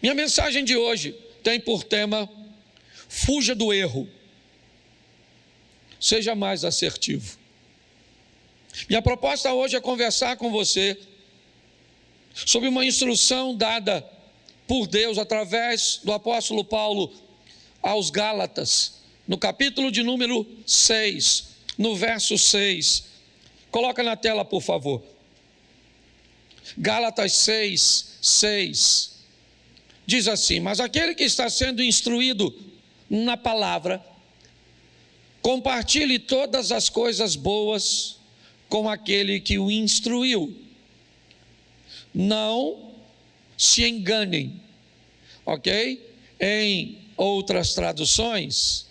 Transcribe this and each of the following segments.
Minha mensagem de hoje tem por tema: fuja do erro, seja mais assertivo. Minha proposta hoje é conversar com você sobre uma instrução dada por Deus através do apóstolo Paulo aos Gálatas, no capítulo de número 6, no verso 6. Coloca na tela, por favor. Gálatas 6, 6. Diz assim: mas aquele que está sendo instruído na palavra, compartilhe todas as coisas boas com aquele que o instruiu. Não se enganem, ok? Em outras traduções,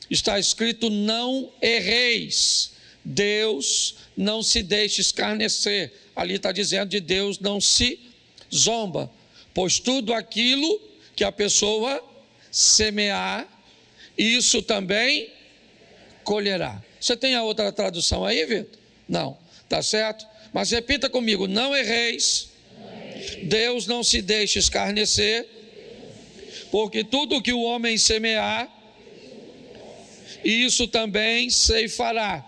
está escrito: não erreis. Deus não se deixe escarnecer. Ali está dizendo de Deus não se zomba, pois tudo aquilo que a pessoa semear, isso também colherá. Você tem a outra tradução aí, Vitor? Não, tá certo? Mas repita comigo: não erreis, Deus não se deixe escarnecer, porque tudo que o homem semear, isso também ceifará.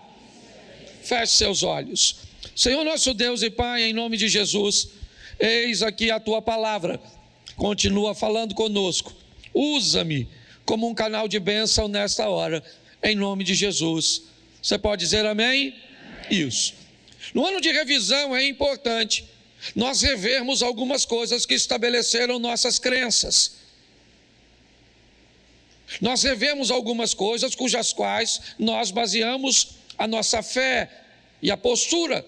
Feche seus olhos. Senhor nosso Deus e Pai, em nome de Jesus, eis aqui a Tua palavra, continua falando conosco. Usa-me como um canal de bênção nesta hora, em nome de Jesus. Você pode dizer amém? Isso. No ano de revisão é importante nós revermos algumas coisas que estabeleceram nossas crenças. Nós revemos algumas coisas cujas quais nós baseamos a nossa fé e a postura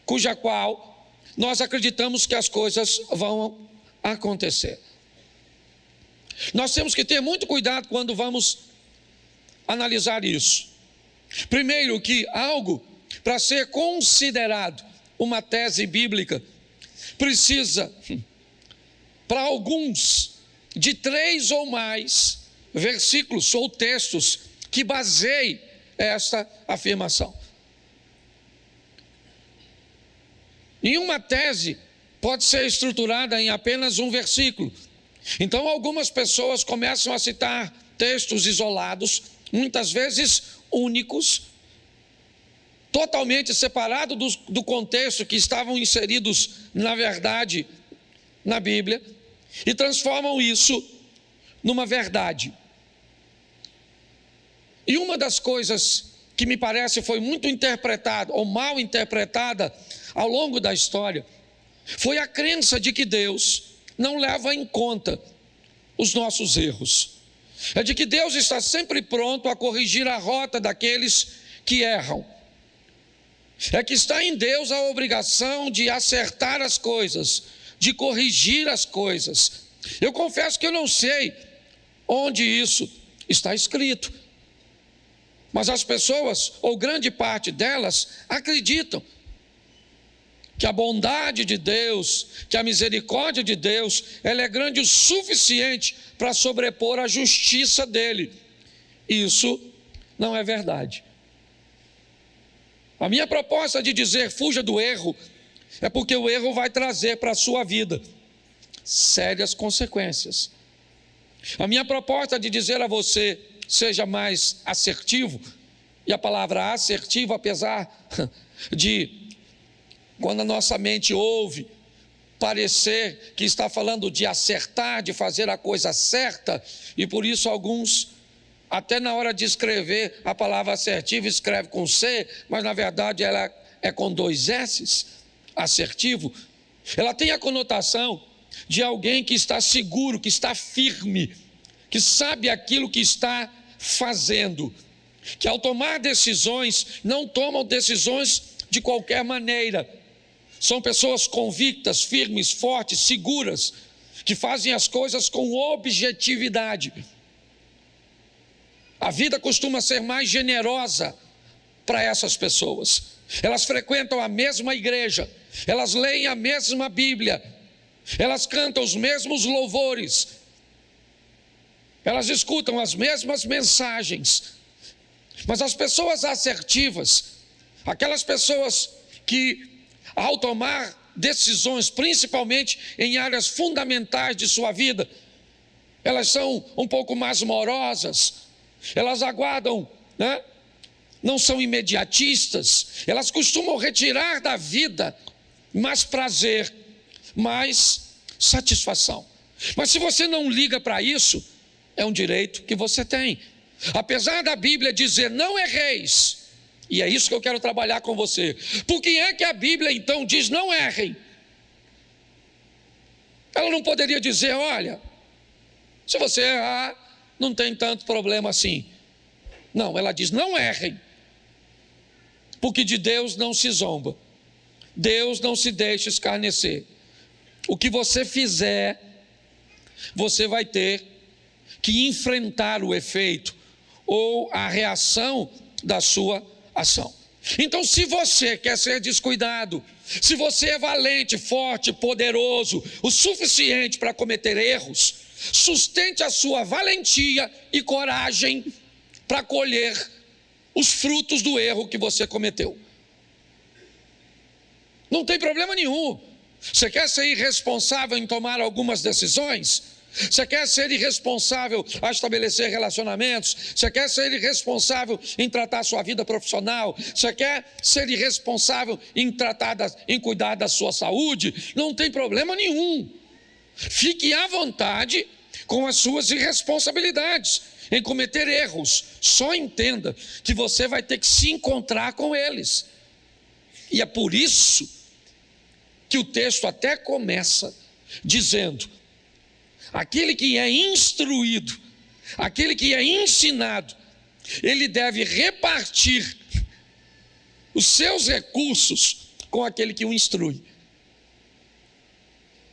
cuja qual nós acreditamos que as coisas vão acontecer. Nós temos que ter muito cuidado quando vamos analisar isso. Primeiro, que algo, para ser considerado uma tese bíblica, precisa, para alguns, de 3 ou mais versículos ou textos que baseiem esta afirmação. Nenhuma tese pode ser estruturada em apenas um versículo. Então, algumas pessoas começam a citar textos isolados, muitas vezes únicos, totalmente separados do contexto que estavam inseridos, na verdade, na Bíblia, e transformam isso numa verdade. E uma das coisas que me parece foi muito interpretada, ou mal interpretada, ao longo da história, foi a crença de que Deus não leva em conta os nossos erros. É de que Deus está sempre pronto a corrigir a rota daqueles que erram. É que está em Deus a obrigação de acertar as coisas, de corrigir as coisas. Eu confesso que eu não sei onde isso está escrito, mas as pessoas, ou grande parte delas, acreditam que a bondade de Deus, que a misericórdia de Deus, ela é grande o suficiente para sobrepor a justiça dele. Isso não é verdade. A minha proposta de dizer fuja do erro, é porque o erro vai trazer para a sua vida sérias consequências. A minha proposta de dizer a você, seja mais assertivo, e a palavra assertivo, apesar de, quando a nossa mente ouve, parecer que está falando de acertar, de fazer a coisa certa, e por isso alguns, até na hora de escrever a palavra assertivo, escreve com C, mas na verdade ela é com 2 S's, assertivo. Ela tem a conotação de alguém que está seguro, que está firme, que sabe aquilo que está fazendo, que ao tomar decisões, não tomam decisões de qualquer maneira. São pessoas convictas, firmes, fortes, seguras, que fazem as coisas com objetividade. A vida costuma ser mais generosa para essas pessoas. Elas frequentam a mesma igreja, elas leem a mesma Bíblia, elas cantam os mesmos louvores, elas escutam as mesmas mensagens. Mas as pessoas assertivas, aquelas pessoas que, ao tomar decisões, principalmente em áreas fundamentais de sua vida. Elas são um pouco mais morosas, elas aguardam, né? Não são imediatistas, elas costumam retirar da vida mais prazer, mais satisfação. Mas se você não liga para isso, é um direito que você tem. Apesar da Bíblia dizer não erreis, e é isso que eu quero trabalhar com você. Por que é que a Bíblia então diz não errem? Ela não poderia dizer, olha, se você errar, não tem tanto problema assim. Não, ela diz não errem, porque de Deus não se zomba, Deus não se deixa escarnecer. O que você fizer, você vai ter que enfrentar o efeito ou a reação da sua ação. Então, se você quer ser descuidado, se você é valente, forte, poderoso, o suficiente para cometer erros, sustente a sua valentia e coragem para colher os frutos do erro que você cometeu. Não tem problema nenhum. Você quer ser irresponsável em tomar algumas decisões? Você quer ser irresponsável a estabelecer relacionamentos? Você quer ser irresponsável em tratar a sua vida profissional? Você quer ser irresponsável em cuidar da sua saúde? Não tem problema nenhum. Fique à vontade com as suas irresponsabilidades, em cometer erros. Só entenda que você vai ter que se encontrar com eles. E é por isso que o texto até começa dizendo: aquele que é instruído, aquele que é ensinado, ele deve repartir os seus recursos com aquele que o instrui.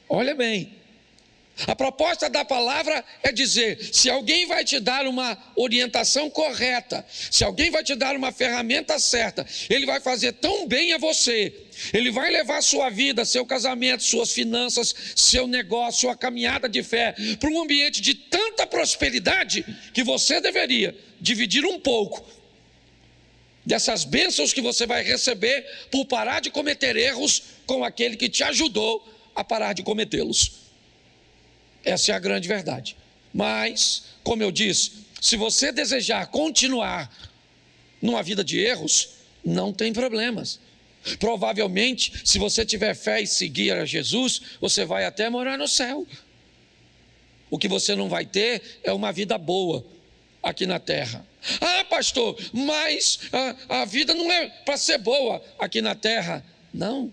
Olha bem, a proposta da palavra é dizer: se alguém vai te dar uma orientação correta, se alguém vai te dar uma ferramenta certa, ele vai fazer tão bem a você, ele vai levar sua vida, seu casamento, suas finanças, seu negócio, sua caminhada de fé para um ambiente de tanta prosperidade que você deveria dividir um pouco dessas bênçãos que você vai receber por parar de cometer erros com aquele que te ajudou a parar de cometê-los. Essa é a grande verdade. Mas, como eu disse, se você desejar continuar numa vida de erros, não tem problemas. Provavelmente, se você tiver fé e seguir a Jesus, você vai até morar no céu. O que você não vai ter é uma vida boa aqui na terra. Ah, pastor, mas a vida não é para ser boa aqui na terra. Não.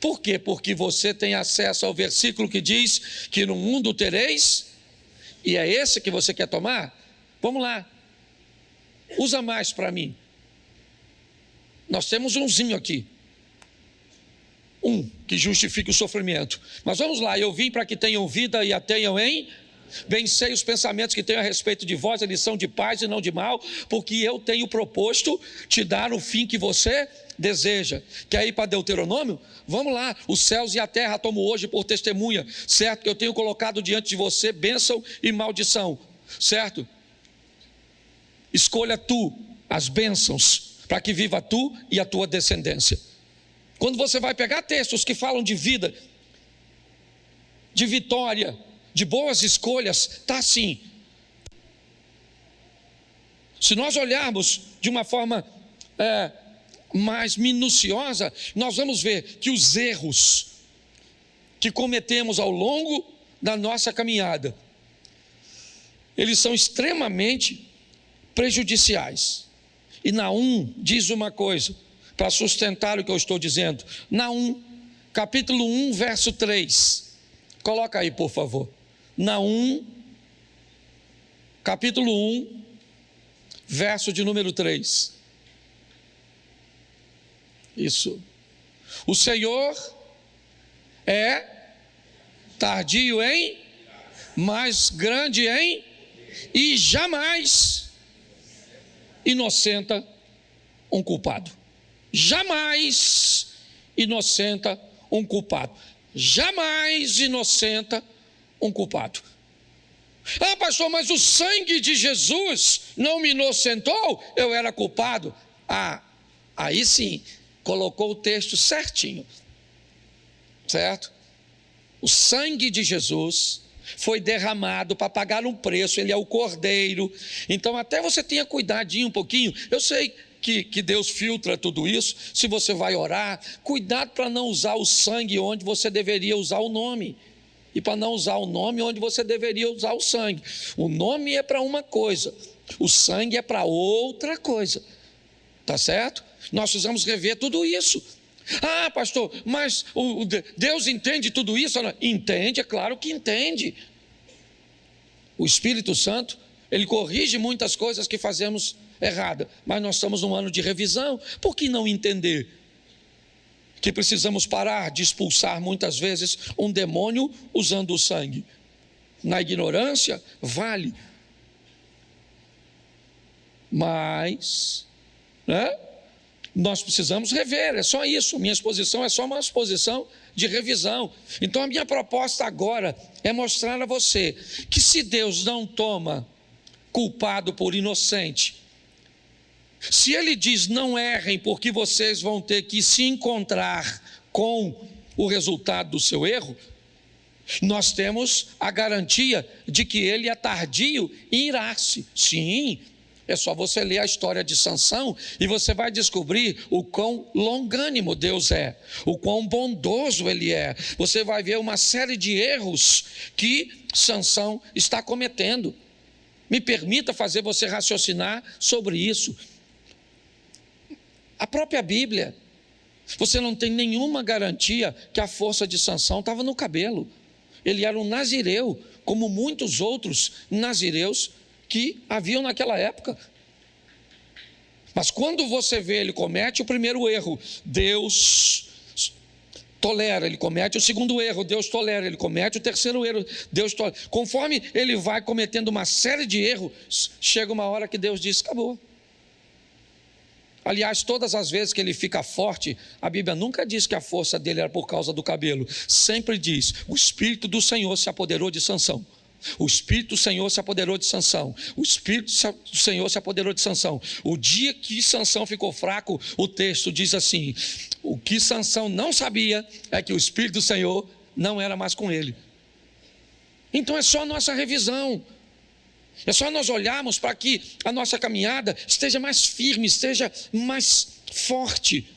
Por quê? Porque você tem acesso ao versículo que diz que no mundo tereis, e é esse que você quer tomar? Vamos lá, usa mais para mim. Nós temos umzinho aqui, que justifica o sofrimento. Mas vamos lá, eu vim para que tenham vida e a tenham em... Bem sei os pensamentos que tenho a respeito de vós, eles são de paz e não de mal, porque eu tenho proposto te dar o fim que você deseja. Quer ir para Deuteronômio? Vamos lá, os céus e a terra tomo hoje por testemunha, certo? Que eu tenho colocado diante de você bênção e maldição, certo? Escolha tu as bênçãos, para que viva tu e a tua descendência. Quando você vai pegar textos que falam de vida, de vitória, de boas escolhas, está assim. Se nós olharmos de uma forma mais minuciosa, nós vamos ver que os erros que cometemos ao longo da nossa caminhada, eles são extremamente prejudiciais. E Naum diz uma coisa, para sustentar o que eu estou dizendo. Naum, capítulo 1, verso 3. Coloca aí, por favor. Naum, capítulo 1, verso de número 3. Isso. O Senhor é tardio em, mas grande em, e jamais inocenta um culpado. Jamais inocenta um culpado. Jamais inocenta um culpado. Ah, pastor, mas o sangue de Jesus não me inocentou? Eu era culpado. Ah, aí sim, colocou o texto certinho. certo? O sangue de Jesus foi derramado para pagar um preço, ele é o Cordeiro. Então até você tenha cuidadinho um pouquinho. Eu sei que Deus filtra tudo isso. Se você vai orar, cuidado para não usar o sangue onde você deveria usar o nome, e para não usar o nome onde você deveria usar o sangue. O nome é para uma coisa, o sangue é para outra coisa, tá certo? Nós precisamos rever tudo isso. Ah, pastor, mas Deus entende tudo isso? Entende, é claro que entende. O Espírito Santo, ele corrige muitas coisas que fazemos errada, mas nós estamos num ano de revisão. Por que não entender que precisamos parar de expulsar muitas vezes um demônio usando o sangue? Na ignorância, vale. Mas, né? Nós precisamos rever, é só isso. Minha exposição é só uma exposição de revisão. Então a minha proposta agora é mostrar a você que se Deus não toma culpado por inocente, se Ele diz não errem porque vocês vão ter que se encontrar com o resultado do seu erro, nós temos a garantia de que Ele é tardio em irar-se. Sim, é só você ler a história de Sansão e você vai descobrir o quão longânimo Deus é, o quão bondoso Ele é. Você vai ver uma série de erros que Sansão está cometendo. Me permita fazer você raciocinar sobre isso. A própria Bíblia, você não tem nenhuma garantia que a força de Sansão estava no cabelo. Ele era um nazireu, como muitos outros nazireus que haviam naquela época. Mas quando você vê ele comete o primeiro erro, Deus tolera, ele comete o segundo erro, Deus tolera, ele comete o terceiro erro, Deus tolera. Conforme ele vai cometendo uma série de erros, chega uma hora que Deus diz, acabou. Aliás, todas as vezes que ele fica forte, a Bíblia nunca diz que a força dele era por causa do cabelo. Sempre diz, o Espírito do Senhor se apoderou de Sansão. O Espírito do Senhor se apoderou de Sansão. O Espírito do Senhor se apoderou de Sansão. O dia que Sansão ficou fraco, o texto diz assim, o que Sansão não sabia é que o Espírito do Senhor não era mais com ele. Então é só a nossa revisão. É só nós olharmos para que a nossa caminhada esteja mais firme, esteja mais forte.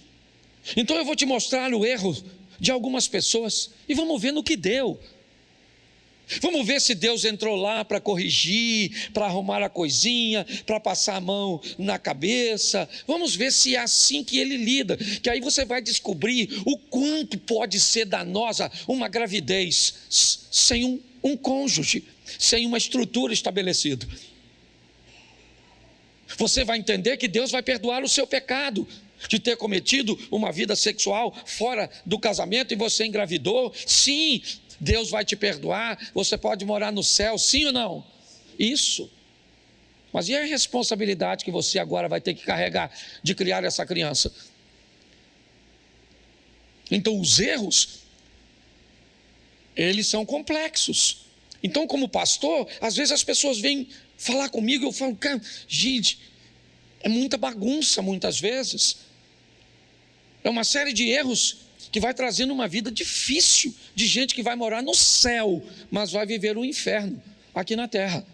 Então eu vou te mostrar o erro de algumas pessoas e vamos ver no que deu. Vamos ver se Deus entrou lá para corrigir, para arrumar a coisinha, para passar a mão na cabeça. Vamos ver se é assim que Ele lida, que aí você vai descobrir o quanto pode ser danosa uma gravidez sem um cônjuge, sem uma estrutura estabelecida. Você vai entender que Deus vai perdoar o seu pecado de ter cometido uma vida sexual fora do casamento e você engravidou. Sim, Deus vai te perdoar, você pode morar no céu, sim ou não? Isso. Mas e a responsabilidade que você agora vai ter que carregar de criar essa criança? Então os erros, eles são complexos. Então como pastor, às vezes as pessoas vêm falar comigo, eu falo, cara, gente, é muita bagunça muitas vezes. É uma série de erros que vai trazendo uma vida difícil, de gente que vai morar no céu, mas vai viver o inferno aqui na terra.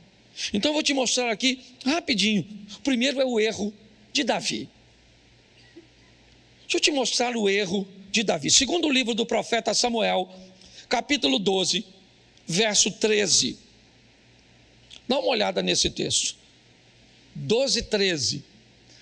Então eu vou te mostrar aqui, rapidinho, o primeiro é o erro de Davi. Deixa eu te mostrar o erro de Davi. Segundo o livro do profeta Samuel, capítulo 12, verso 13. Dá uma olhada nesse texto. 12, 13.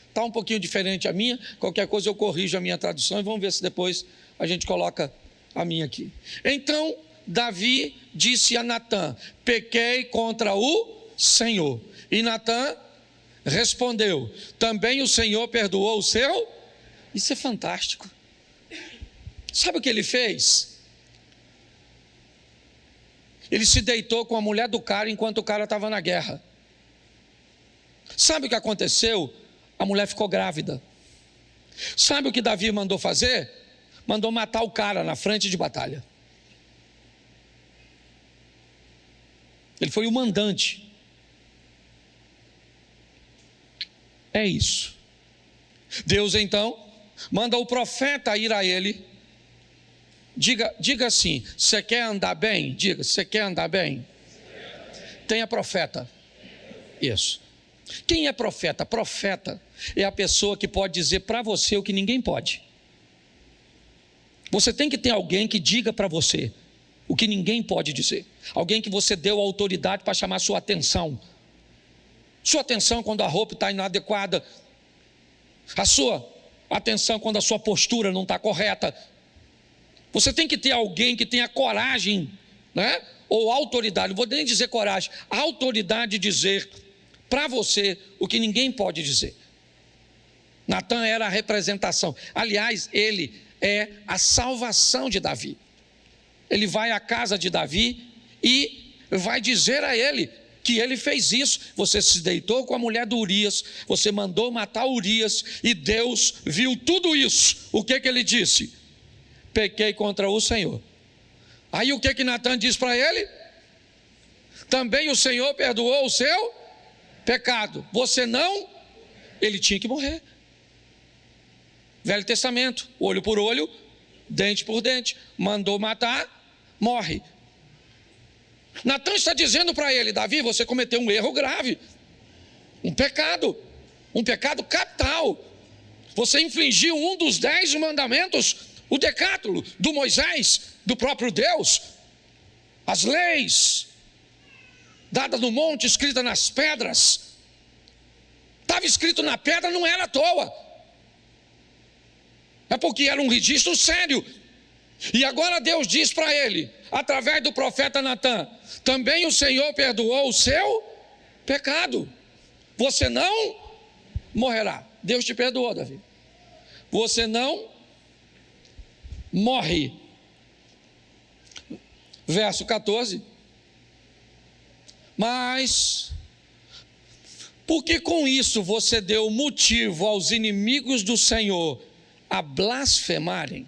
Está um pouquinho diferente a minha, qualquer coisa eu corrijo a minha tradução e vamos ver se depois a gente coloca a minha aqui. Então Davi disse a Natã, pequei contra o Senhor. E Natã respondeu, também o Senhor perdoou o seu? Isso é fantástico. Sabe o que ele fez? Ele se deitou com a mulher do cara enquanto o cara estava na guerra. Sabe o que aconteceu? A mulher ficou grávida. Sabe o que Davi mandou fazer? Mandou matar o cara na frente de batalha. Ele foi o mandante. É isso. Deus então manda o profeta ir a ele Diga assim: você quer andar bem? Diga, você quer andar bem? Tenha profeta. Isso. Quem é profeta? Profeta é a pessoa que pode dizer para você o que ninguém pode. Você tem que ter alguém que diga para você o que ninguém pode dizer. Alguém que você deu autoridade para chamar sua atenção. Sua atenção quando a roupa está inadequada. A sua atenção quando a sua postura não está correta. Você tem que ter alguém que tenha coragem, né? Ou autoridade, não vou nem dizer coragem, a autoridade de dizer para você o que ninguém pode dizer. Natan era a representação. Aliás, ele é a salvação de Davi. Ele vai à casa de Davi e vai dizer a ele que ele fez isso. Você se deitou com a mulher do Urias, você mandou matar Urias, e Deus viu tudo isso. O que ele disse? Pequei contra o Senhor. Aí o que Natan diz para ele? Também o Senhor perdoou o seu pecado. Você não? Ele tinha que morrer. Velho Testamento, olho por olho, dente por dente. Mandou matar, morre. Natan está dizendo para ele: Davi, você cometeu um erro grave, um pecado capital. Você infringiu um dos 10 mandamentos, o decátulo do Moisés, do próprio Deus. As leis dadas no monte, escritas nas pedras. Estava escrito na pedra, não era à toa. É porque era um registro sério. E agora Deus diz para ele, através do profeta Natan: também o Senhor perdoou o seu pecado. Você não morrerá. Deus te perdoou, Davi. Você não morre. Verso 14. Mas, porque com isso você deu motivo aos inimigos do Senhor a blasfemarem?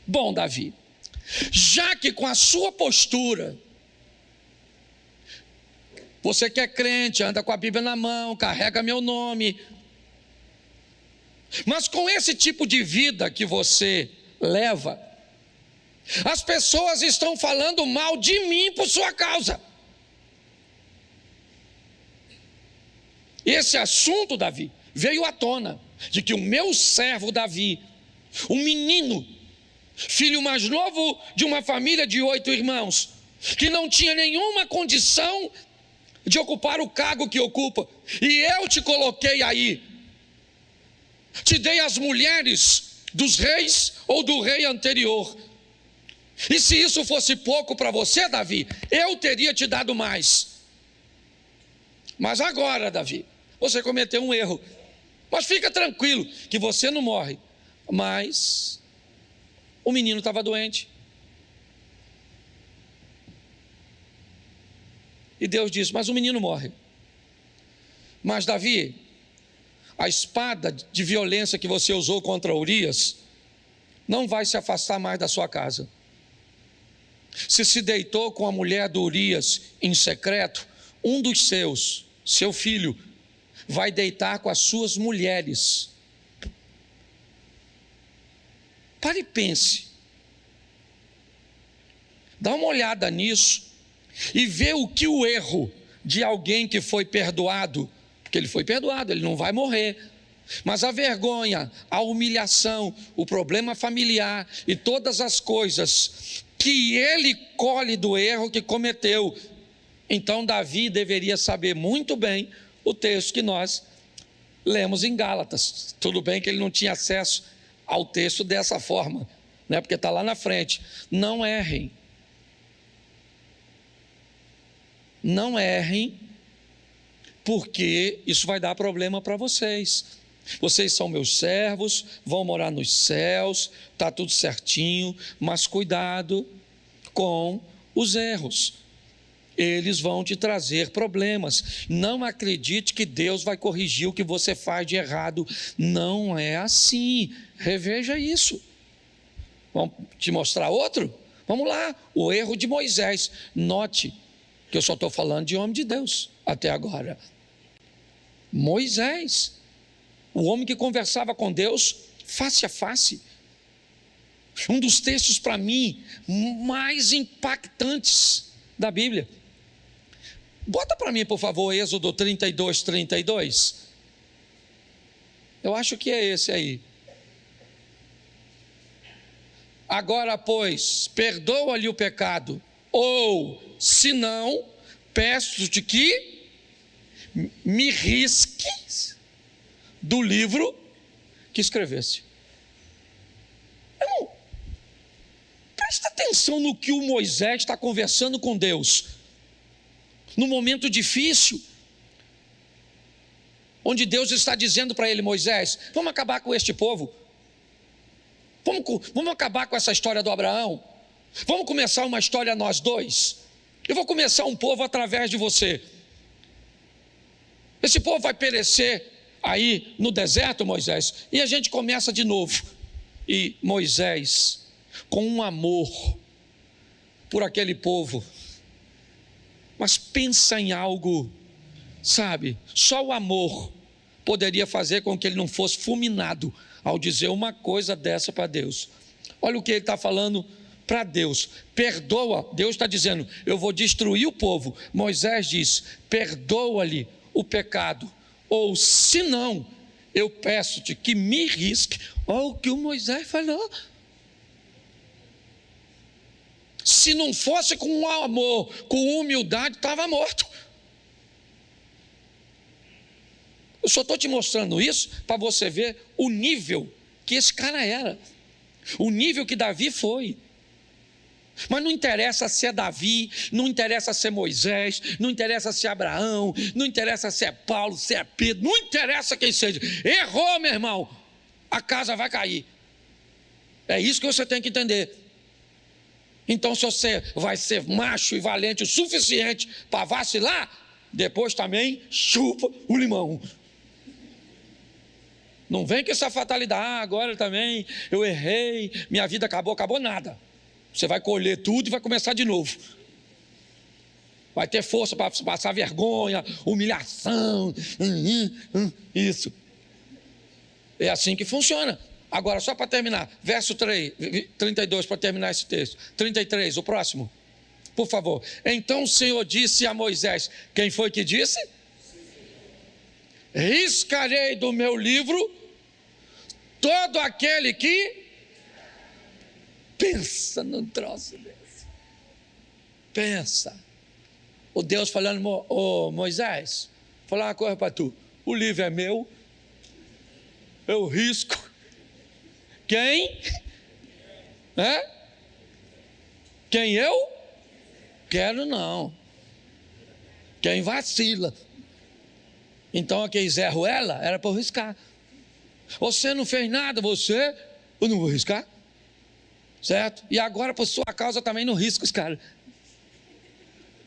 Bom, Davi, já que com a sua postura, você que é crente, anda com a Bíblia na mão, carrega meu nome, mas com esse tipo de vida que você leva, as pessoas estão falando mal de mim por sua causa. Esse assunto, Davi, veio à tona, de que o meu servo Davi, um menino, filho mais novo de uma família de 8 irmãos, que não tinha nenhuma condição de ocupar o cargo que ocupa, e eu te coloquei aí, te dei as mulheres dos reis ou do rei anterior, e se isso fosse pouco para você, Davi, eu teria te dado mais. Mas agora, Davi, você cometeu um erro, mas fica tranquilo que você não morre. Mas o menino estava doente, e Deus disse: mas o menino morre. Mas Davi, a espada de violência que você usou contra Urias não vai se afastar mais da sua casa. Se deitou com a mulher do Urias em secreto, um dos seus, seu filho, vai deitar com as suas mulheres. Pare e pense. Dá uma olhada nisso e vê o que o erro de alguém que foi perdoado, porque ele foi perdoado, ele não vai morrer, mas a vergonha, a humilhação, o problema familiar e todas as coisas que ele colhe do erro que cometeu. Então Davi deveria saber muito bem o texto que nós lemos em Gálatas. Tudo bem que ele não tinha acesso ao texto dessa forma, né? Porque está lá na frente. Não errem. Não errem, porque isso vai dar problema para vocês. Vocês são meus servos, vão morar nos céus, está tudo certinho, mas cuidado com os erros. Eles vão te trazer problemas. Não acredite que Deus vai corrigir o que você faz de errado. Não é assim. Reveja isso. Vamos te mostrar outro? Vamos lá. O erro de Moisés. Note que eu só estou falando de homem de Deus até agora. Moisés, o homem que conversava com Deus face a face. Um dos textos para mim mais impactantes da Bíblia. Bota para mim, por favor, Êxodo 32, 32. Eu acho que é esse aí. Agora, pois, perdoa-lhe o pecado, ou, se não, peço-te que me risques do livro que escrevesse. Irmão, presta atenção no que o Moisés está conversando com Deus. No momento difícil, onde Deus está dizendo para ele: Moisés, vamos acabar com este povo. Vamos acabar com essa história do Abraão. Vamos começar uma história nós dois. Eu vou começar um povo através de você. Esse povo vai perecer aí no deserto, Moisés, e a gente começa de novo. E Moisés, com um amor por aquele povo, mas pensa em algo, sabe, só o amor poderia fazer com que ele não fosse fulminado ao dizer uma coisa dessa para Deus. Olha o que ele está falando para Deus: perdoa. Deus está dizendo: eu vou destruir o povo. Moisés diz: perdoa-lhe o pecado, ou se não, eu peço-te que me risque. Olha o que o Moisés falou. Se não fosse com amor, com humildade, estava morto. Eu só estou te mostrando isso para você ver o nível que esse cara era, o nível que Davi foi. Mas não interessa se é Davi, não interessa se é Moisés, não interessa se é Abraão, não interessa se é Paulo, se é Pedro, não interessa quem seja. Errou, meu irmão, a casa vai cair. É isso que você tem que entender. Então, se você vai ser macho e valente o suficiente para vacilar, depois também chupa o limão. Não vem com essa fatalidade: agora também eu errei, minha vida acabou nada. Você vai colher tudo e vai começar de novo. Vai ter força para passar vergonha, humilhação, isso. É assim que funciona. Agora, só para terminar, verso 32, para terminar esse texto. 33, o próximo, por favor. Então o Senhor disse a Moisés: quem foi que disse? Riscarei do meu livro todo aquele que pensa num troço desse. Pensa. O Deus falando: Moisés, vou falar uma coisa para tu. O livro é meu, eu risco. Quem? Quem eu? Quero não. Quem vacila. Então aquele Zé Ruela era para eu riscar. Você não fez nada, eu não vou riscar. Certo? E agora, por sua causa, também não risco os caras.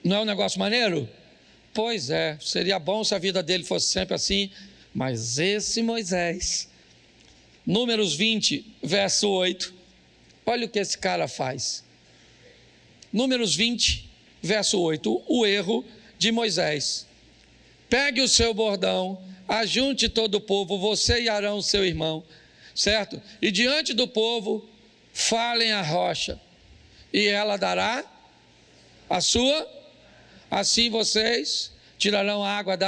Não é um negócio maneiro? Pois é, seria bom se a vida dele fosse sempre assim. Mas esse Moisés, Números 20, verso 8, olha o que esse cara faz. Números 20, verso 8, o erro de Moisés. Pegue o seu bordão, ajunte todo o povo, você e Arão, seu irmão, certo? E diante do povo, falem a rocha, e ela dará a sua, assim vocês tirarão a água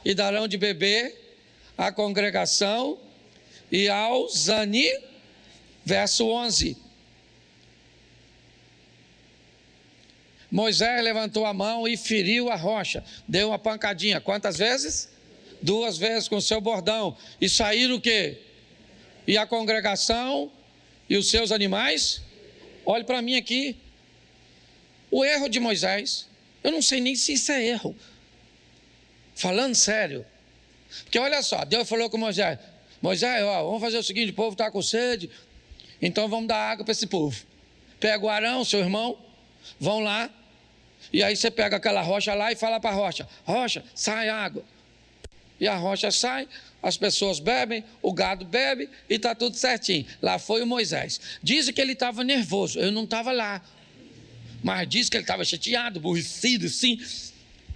e darão de beber à congregação e aos verso 11. Moisés levantou a mão e feriu a rocha, deu uma pancadinha. Quantas vezes? 2 vezes com o seu bordão. E saíram o quê? E a congregação e os seus animais? Olhe para mim aqui. O erro de Moisés, eu não sei nem se isso é erro. Falando sério. Porque olha só, Deus falou com Moisés: Moisés, vamos fazer o seguinte, o povo está com sede, então vamos dar água para esse povo. Pega o Arão, seu irmão, vão lá, e aí você pega aquela rocha lá e fala para a rocha: rocha, sai água. E a rocha sai, as pessoas bebem, o gado bebe e está tudo certinho. Lá foi o Moisés. Dizem que ele estava nervoso, eu não estava lá. Mas diz que ele estava chateado, aborrecido, sim.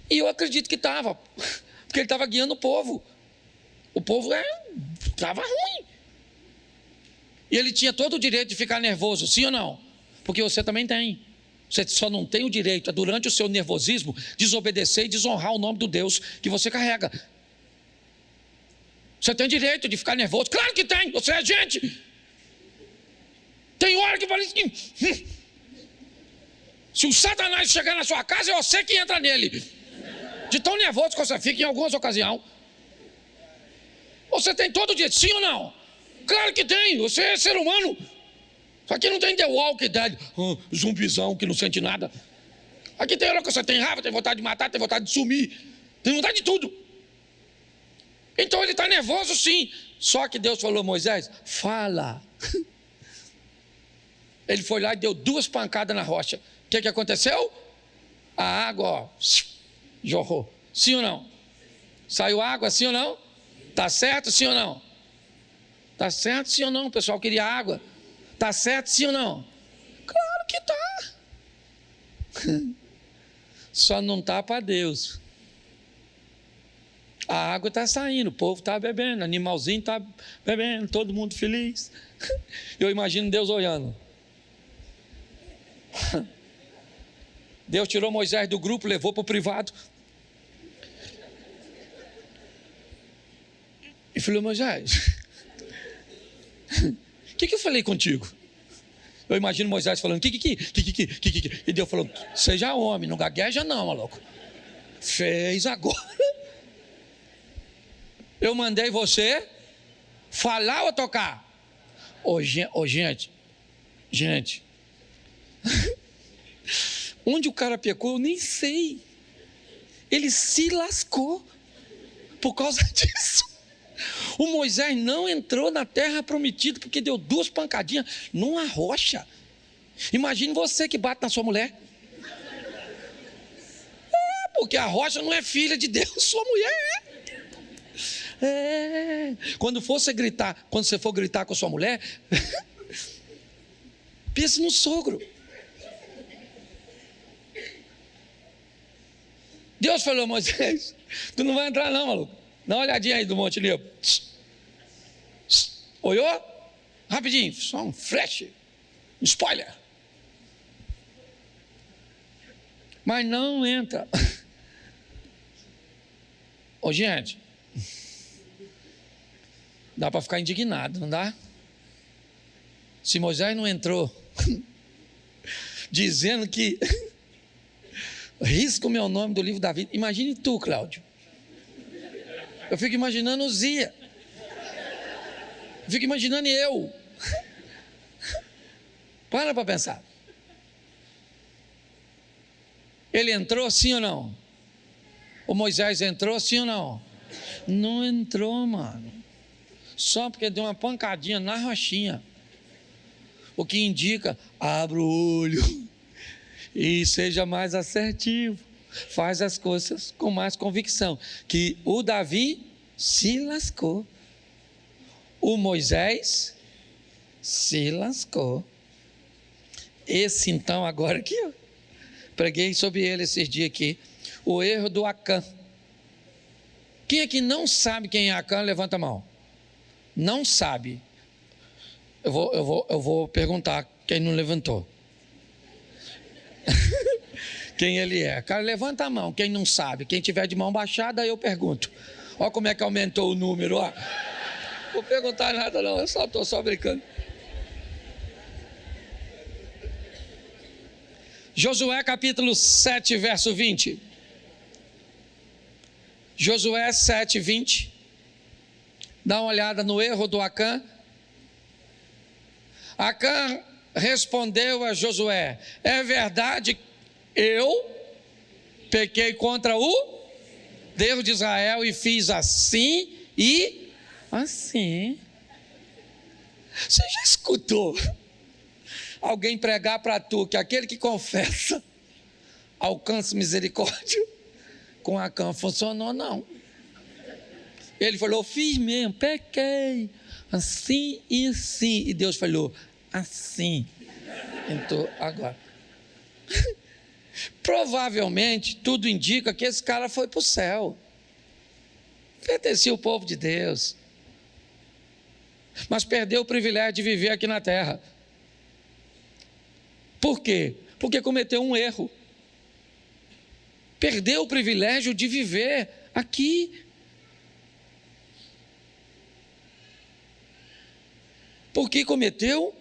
E eu acredito que estava, porque ele estava guiando o povo. O povo estava ruim. E ele tinha todo o direito de ficar nervoso, sim ou não? Porque você também tem. Você só não tem o direito, durante o seu nervosismo, desobedecer e desonrar o nome do Deus que você carrega. Você tem direito de ficar nervoso? Claro que tem, você é gente. Tem hora que parece que... Se o Satanás chegar na sua casa, é você que entra nele. De tão nervoso que você fica em algumas ocasiões. Você tem todo o direito, sim ou não? Claro que tem, você é ser humano. Só que não tem The Walking Dead, zumbizão que não sente nada. Aqui tem hora que você tem raiva, tem vontade de matar, tem vontade de sumir, tem vontade de tudo. Então ele está nervoso sim. Só que Deus falou: Moisés, fala. Ele foi lá e deu 2 pancadas na rocha. O que aconteceu? A água jorrou. Sim ou não? Saiu água, sim ou não? Está certo, sim ou não? Está certo, sim ou não? O pessoal queria água. Está certo, sim ou não? Claro que está. Só não está para Deus. A água está saindo, o povo está bebendo, o animalzinho está bebendo, todo mundo feliz. Eu imagino Deus olhando. Deus tirou Moisés do grupo, levou para o privado. E falou: Moisés, o que eu falei contigo? Eu imagino Moisés falando: que. E Deus falou: seja homem, não gagueja não, maluco. Fez agora. Eu mandei você falar ou tocar? Gente. Onde o cara pecou, eu nem sei. Ele se lascou por causa disso. O Moisés não entrou na terra prometida porque deu 2 pancadinhas numa rocha. Imagine você que bate na sua mulher. Porque a rocha não é filha de Deus, sua mulher é. Quando você for gritar com a sua mulher, pense no sogro. Deus falou: Moisés, tu não vai entrar não, maluco. Dá uma olhadinha aí do Monte Nebo. Olhou? Rapidinho, só um flash, um spoiler. Mas não entra. Gente, dá para ficar indignado, não dá? Se Moisés não entrou dizendo que risca o meu nome do livro da vida, imagine tu, Cláudio. Eu fico imaginando o Zia. Eu fico imaginando eu. Para pensar. Ele entrou sim ou não? O Moisés entrou sim ou não? Não entrou, mano. Só porque deu uma pancadinha na rochinha. O que indica: abra o olho e seja mais assertivo. Faz as coisas com mais convicção. Que o Davi se lascou. O Moisés se lascou. Esse então agora aqui, eu preguei sobre ele esses dias aqui. O erro do Acã. Quem aqui não sabe quem é Acã, levanta a mão. Não sabe. Eu vou perguntar quem não levantou. Quem ele é? Cara, levanta a mão, quem não sabe. Quem tiver de mão baixada, eu pergunto. Olha como é que aumentou o número, ó. Não vou perguntar nada não, eu estou só brincando. Josué capítulo 7, verso 20. Josué 7, 20. Dá uma olhada no erro do Acã. Acã respondeu a Josué: é verdade, eu pequei contra o Deus de Israel e fiz assim e assim. Você já escutou alguém pregar para tu que aquele que confessa alcança misericórdia? Com Acã funcionou não. Ele falou: fiz mesmo, pequei assim e assim. E Deus falou: assim. Então agora provavelmente tudo indica que esse cara foi para o céu, pertencia ao povo de Deus. mas perdeu o privilégio de viver aqui na terra. Por quê? Porque cometeu um erro. Perdeu o privilégio de viver aqui. Porque cometeu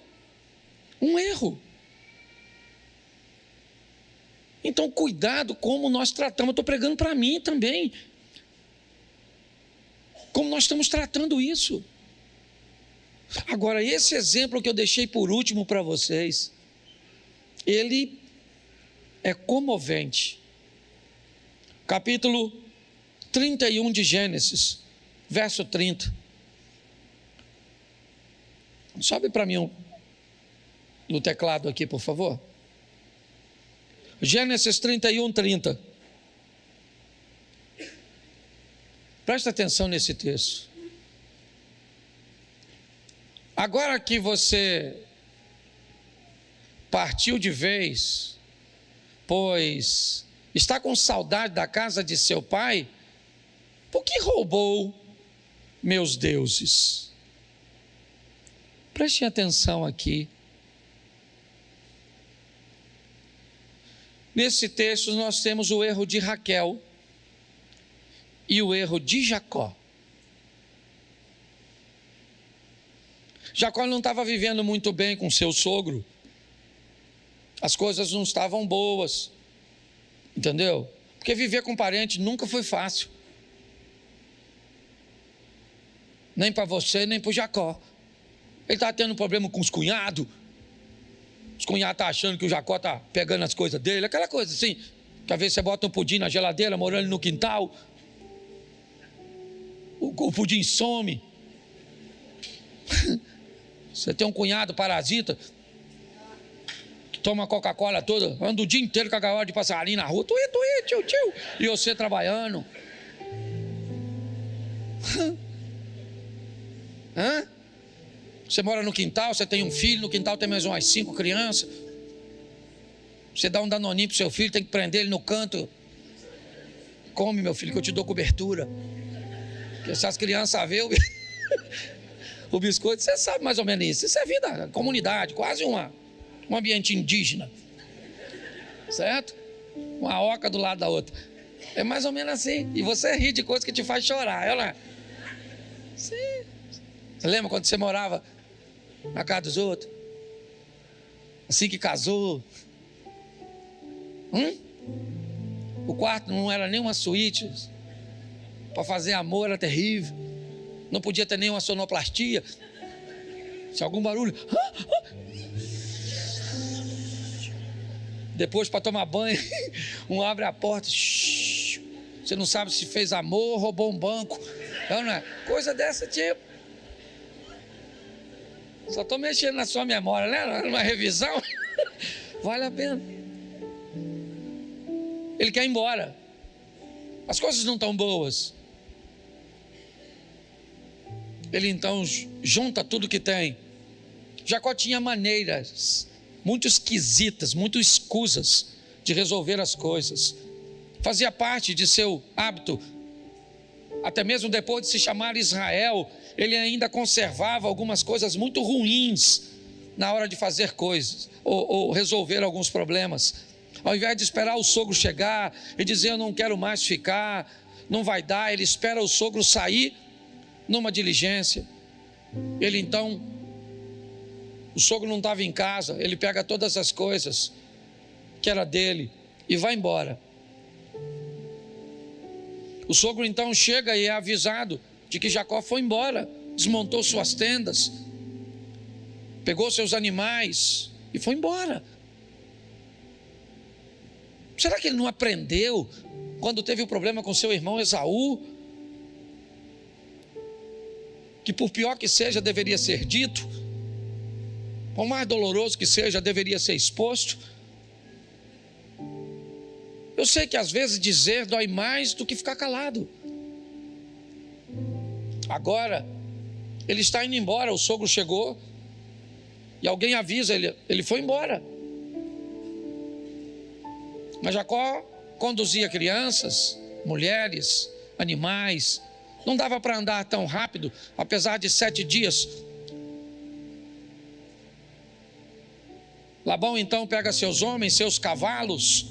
um erro. Então, cuidado como nós tratamos. Eu estou pregando para mim também. Como nós estamos tratando isso. Agora, esse exemplo que eu deixei por último para vocês, ele é comovente. Capítulo 31 de Gênesis, verso 30. Sobe para mim no teclado aqui, por favor. Gênesis 31, 30. Presta atenção nesse texto. Agora que você partiu de vez, pois está com saudade da casa de seu pai, por que roubou meus deuses? Prestem atenção aqui. Nesse texto nós temos o erro de Raquel e o erro de Jacó. Jacó não estava vivendo muito bem com seu sogro. As coisas não estavam boas. Entendeu? Porque viver com parente nunca foi fácil. Nem para você, nem para o Jacó. Ele está tendo problema com os cunhados. Os cunhados estão achando que o Jacó está pegando as coisas dele. Aquela coisa assim, que às vezes você bota um pudim na geladeira, morando no quintal. O pudim some. Você tem um cunhado parasita, que toma Coca-Cola toda, anda o dia inteiro com a gaiola de passarinho na rua. Tuí, tio. E você trabalhando. Hã? Você mora no quintal, você tem um filho, no quintal tem mais umas 5 crianças. Você dá um danoninho pro seu filho, tem que prender ele no canto. Come, meu filho, que eu te dou cobertura. Porque se as crianças verem o biscoito, você sabe mais ou menos isso. Isso é vida, comunidade, quase um ambiente indígena. Certo? Uma oca do lado da outra. É mais ou menos assim. E você ri de coisas que te faz chorar. Ela... Sim. Você lembra quando você morava na casa dos outros? Assim que casou. O quarto não era nem uma suíte. Para fazer amor era terrível. Não podia ter nenhuma sonoplastia. Se algum barulho. Depois, para tomar banho, um abre a porta. Você não sabe se fez amor ou roubou um banco. Não é? Coisa desse tipo. Só estou mexendo na sua memória, né? Numa revisão. Vale a pena. Ele quer ir embora. As coisas não estão boas. Ele então junta tudo que tem. Jacó tinha maneiras muito esquisitas, muito escusas de resolver as coisas. Fazia parte de seu hábito. Até mesmo depois de se chamar Israel, ele ainda conservava algumas coisas muito ruins na hora de fazer coisas ou resolver alguns problemas. Ao invés de esperar o sogro chegar e dizer eu não quero mais ficar, não vai dar, ele espera o sogro sair numa diligência. Ele então, o sogro não estava em casa, ele pega todas as coisas que era dele e vai embora. O sogro então chega e é avisado de que Jacó foi embora, desmontou suas tendas, pegou seus animais e foi embora. Será que ele não aprendeu quando teve o problema com seu irmão Esaú? Que por pior que seja, deveria ser dito, por mais doloroso que seja, deveria ser exposto. Eu sei que às vezes dizer dói mais do que ficar calado. Agora, ele está indo embora, o sogro chegou, e alguém avisa, ele foi embora. Mas Jacó conduzia crianças, mulheres, animais, não dava para andar tão rápido, apesar de 7 dias Labão então pega seus homens, seus cavalos,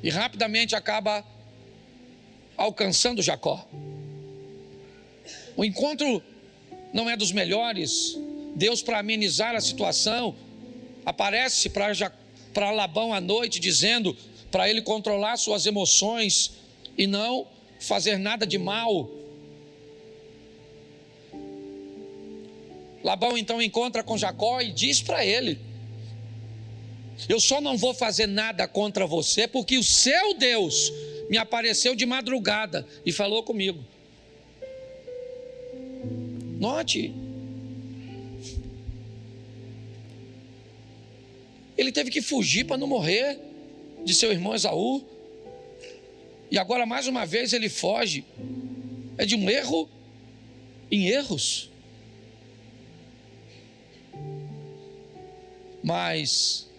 e rapidamente acaba alcançando Jacó. O encontro não é dos melhores. Deus, para amenizar a situação, aparece para Labão à noite, dizendo para ele controlar suas emoções e não fazer nada de mal. Labão então encontra com Jacó e diz para ele: eu só não vou fazer nada contra você, porque o seu Deus me apareceu de madrugada e falou comigo. Note, ele teve que fugir para não morrer de seu irmão Esaú, e agora mais uma vez ele foge. É de um erro em erros. Mas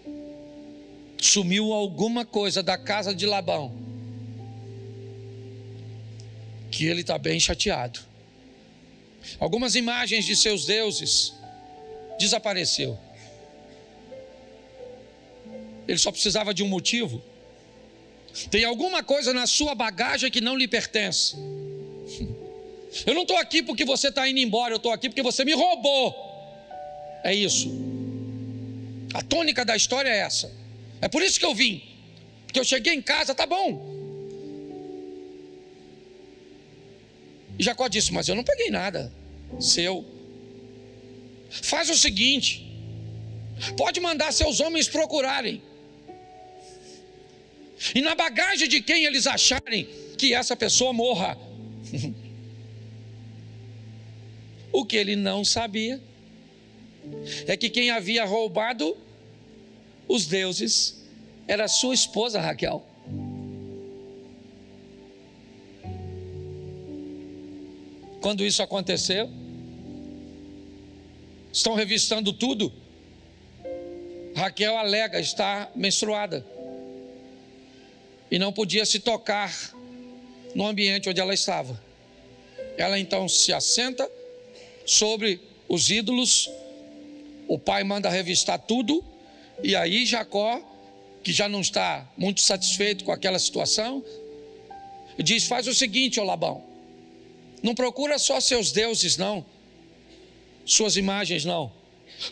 sumiu alguma coisa da casa de Labão, que ele está bem chateado. Algumas imagens de seus deuses desapareceu. Ele só precisava de um motivo. Tem alguma coisa na sua bagagem que não lhe pertence. Eu não estou aqui porque você está indo embora, eu estou aqui porque você me roubou. É isso. A tônica da história é essa. É por isso que eu vim. Porque eu cheguei em casa, tá bom. E Jacó disse: mas eu não peguei nada seu. Faz o seguinte: pode mandar seus homens procurarem, e na bagagem de quem eles acharem, que essa pessoa morra. O que ele não sabia é que quem havia roubado os deuses era sua esposa Raquel. Quando isso aconteceu, estão revistando tudo. Raquel alega estar menstruada e não podia se tocar no ambiente onde ela estava. Ela então se assenta sobre os ídolos. O pai manda revistar tudo, e aí Jacó, que já não está muito satisfeito com aquela situação, diz: faz o seguinte, ó Labão, não procura só seus deuses não, suas imagens não,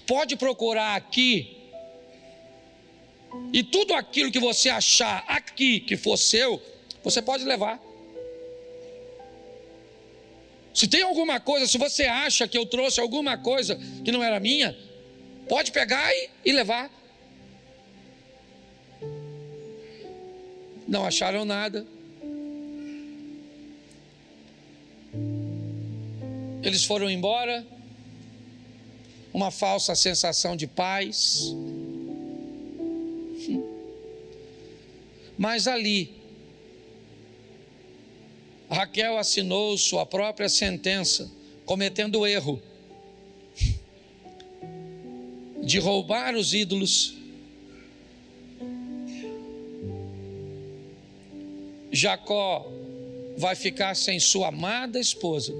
pode procurar aqui, e tudo aquilo que você achar aqui que for seu, você pode levar. Se tem alguma coisa, se você acha que eu trouxe alguma coisa que não era minha, pode pegar e levar. Não acharam nada. Eles foram embora. Uma falsa sensação de paz. Mas ali, Raquel assinou sua própria sentença, cometendo o erro de roubar os ídolos. Jacó vai ficar sem sua amada esposa,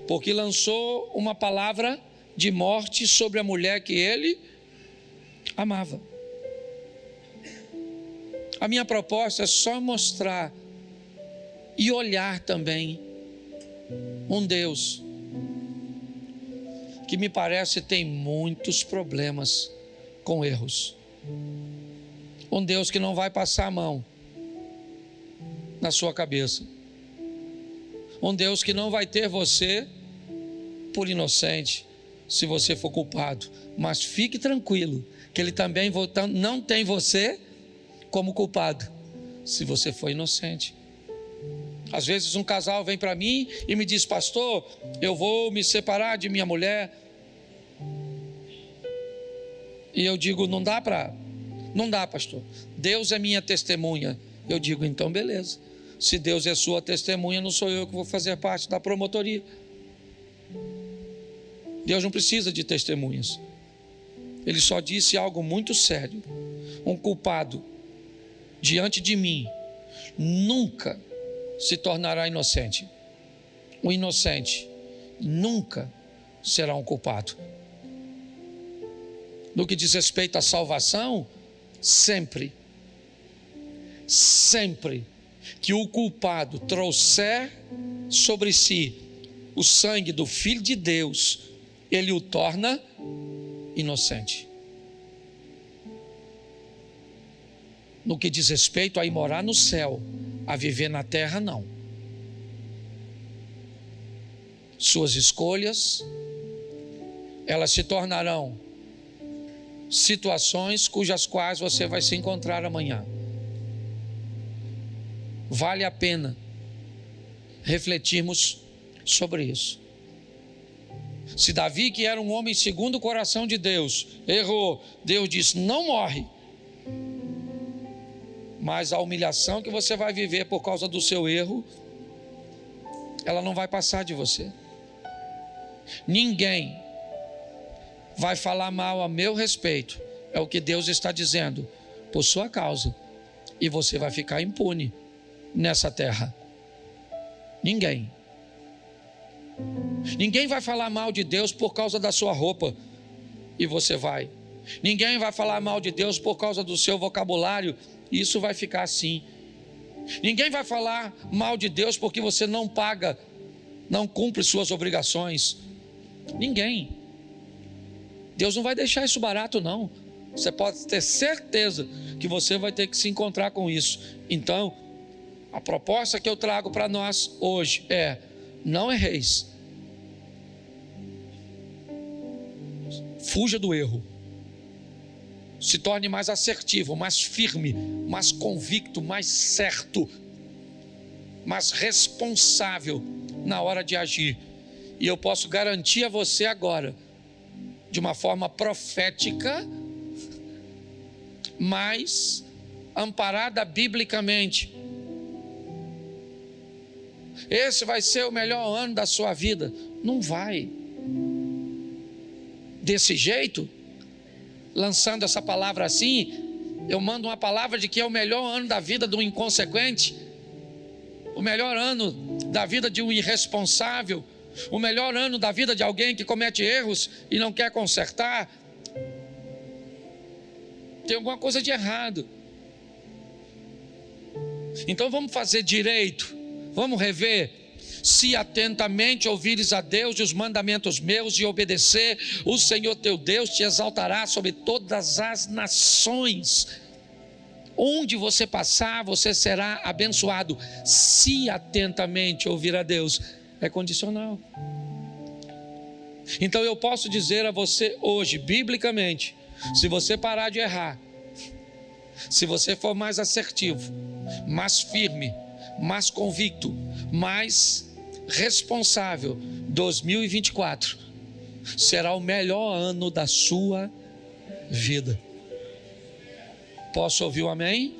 porque lançou uma palavra de morte sobre a mulher que ele amava. A minha proposta é só mostrar e olhar também um Deus que me parece tem muitos problemas com erros. Um Deus que não vai passar a mão na sua cabeça. Um Deus que não vai ter você por inocente se você for culpado. Mas fique tranquilo que Ele também não tem você como culpado se você for inocente. Às vezes um casal vem para mim e me diz: pastor, eu vou me separar de minha mulher. E eu digo: não dá, pastor. Deus é minha testemunha. Eu digo: então beleza. Se Deus é sua testemunha, não sou eu que vou fazer parte da promotoria. Deus não precisa de testemunhas. Ele só disse algo muito sério: um culpado diante de mim nunca se tornará inocente. O inocente nunca será um culpado. no que diz respeito à salvação, sempre que o culpado trouxer sobre si o sangue do Filho de Deus, ele o torna inocente. No que diz respeito a ir morar no céu, a viver na terra, não. Suas escolhas, elas se tornarão situações cujas quais você vai se encontrar amanhã. Vale a pena refletirmos sobre isso. Se Davi, que era um homem segundo o coração de Deus, errou, Deus disse: não morre. Mas a humilhação que você vai viver por causa do seu erro, ela não vai passar de você. Ninguém vai falar mal a meu respeito, é o que Deus está dizendo, por sua causa, e você vai ficar impune nessa terra. Ninguém vai falar mal de Deus por causa da sua roupa, e você vai. Ninguém vai falar mal de Deus por causa do seu vocabulário, e isso vai ficar assim. Ninguém vai falar mal de Deus porque você não paga, não cumpre suas obrigações. Ninguém. Deus não vai deixar isso barato, não. Você pode ter certeza que você vai ter que se encontrar com isso. Então, a proposta que eu trago para nós hoje é: não erreis. Fuja do erro. Se torne mais assertivo, mais firme, mais convicto, mais certo, mais responsável na hora de agir. E eu posso garantir a você agora, de uma forma profética, mas amparada biblicamente, esse vai ser o melhor ano da sua vida. Não vai. Desse jeito, lançando essa palavra assim, eu mando uma palavra de que é o melhor ano da vida do inconsequente, o melhor ano da vida de um irresponsável, o melhor ano da vida de alguém que comete erros e não quer consertar. Tem alguma coisa de errado. Então vamos fazer direito, vamos rever. Se atentamente ouvires a Deus e os mandamentos meus e obedecer, o Senhor teu Deus te exaltará sobre todas as nações. Onde você passar, você será abençoado. Se atentamente ouvir a Deus, é condicional. Então eu posso dizer a você hoje, biblicamente, se você parar de errar, se você for mais assertivo, mais firme, mais convicto, mais responsável, 2024 será o melhor ano da sua vida. Posso ouvir um amém?